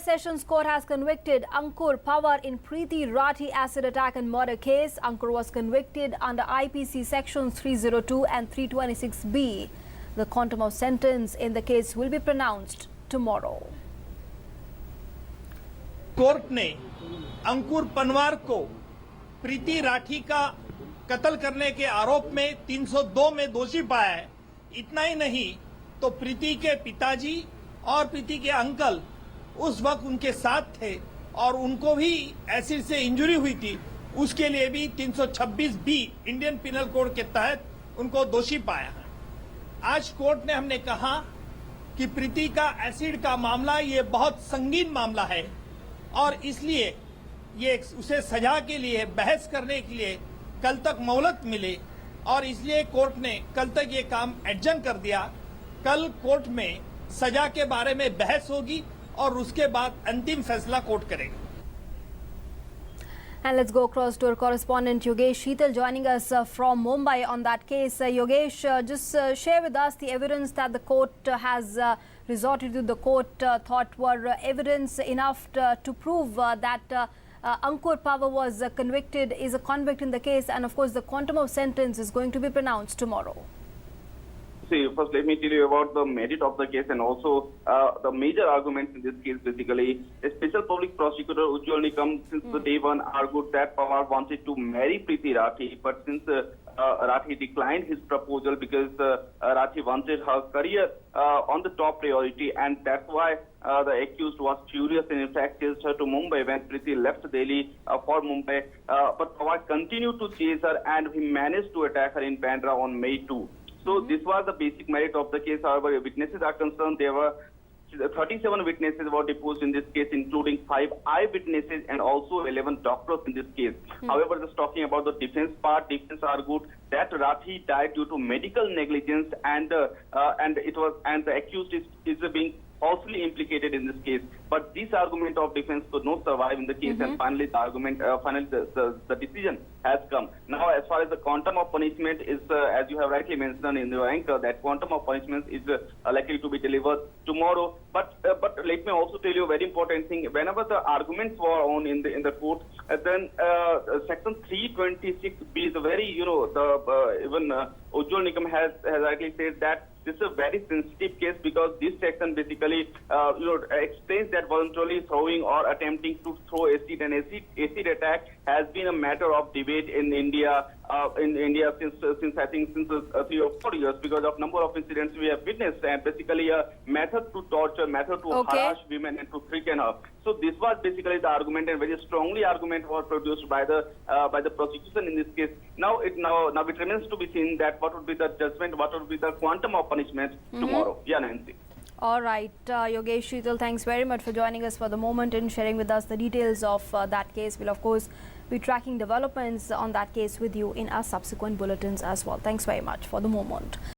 Sessions Court has convicted Ankur Pawar in Preeti Rathi acid attack and murder case. Ankur was convicted under IPC sections 302 and 326B. The quantum of sentence in the case will be pronounced tomorrow. Court ने अंकुर पनवार को प्रीति राठी का कत्ल करने के आरोप में 302 में दोषी पाया है। इतना ही नहीं तो प्रीति के पिताजी और प्रीति के अंकल उस वक्त उनके साथ थे और उनको भी एसिड से इंजरी हुई थी, उसके लिए भी 326 बी इंडियन पिनल कोड के तहत उनको दोषी पाया है। आज कोर्ट ने हमने कहा कि प्रीति का एसिड का मामला ये बहुत संगीन मामला है और इसलिए ये उसे सजा के लिए बहस करने के लिए कल तक मोहलत मिले और इसलिए कोर्ट ने कल तक ये काम एडजर्न कर दिया। कल कोर्ट में सजा के बारे में बहस होगी और उसके बाद अंतिम फैसला कोर्ट करेगा। And let's go across to our correspondent Yogesh Sheetal joining us from Mumbai on that case. Yogesh, just share with us the evidence that the court has resorted to. The court thought were evidence enough to prove that Ankur Pawar was convicted, is a convict in the case, and of course the quantum of sentence is going to be pronounced tomorrow. See, first let me tell you about the merit of the case and also the major arguments in this case. Basically, a special public prosecutor Ujjwal Nikam since the day one argued that Pawar wanted to marry Preeti Rathi, but since Rathi declined his proposal because Rathi wanted her career on the top priority, and that's why the accused was furious and in fact chased her to Mumbai when Preeti left Delhi for Mumbai. But Pawar continued to chase her and he managed to attack her in Bandra on May 2. So this was the basic merit of the case. However, witnesses are concerned. There were 37 witnesses were deposed in this case, including 5 eyewitnesses and also 11 doctors in this case. However, just talking about the defense part, defense argued that Rathi died due to medical negligence and the accused is being falsely implicated in this case. But this argument of defense could not survive in the case, and finally the argument, the decision has come. Now, as far as the quantum of punishment is, as you have rightly mentioned in your anchor, that quantum of punishment is likely to be delivered tomorrow. But let me also tell you a very important thing. Whenever the arguments were on in the court, then section 326B is a very, even Ujjwal Nikam has rightly said that this is a very sensitive case because this section basically explains that voluntarily throwing or attempting to throw acid and acid attack has been a matter of debate in India since I think 3 or 4 years because of number of incidents we have witnessed, and basically a method to torture, method to harass women and to threaten her. So this was basically the argument, and very strongly argument was produced by the prosecution in this case. Now it remains to be seen that what would be the judgment, what would be the quantum of punishment tomorrow. Yeah, Nancy. All right, Yogesh Sheetal, thanks very much for joining us for the moment and sharing with us the details of that case. We'll of course be tracking developments on that case with you in our subsequent bulletins as well. Thanks very much for the moment.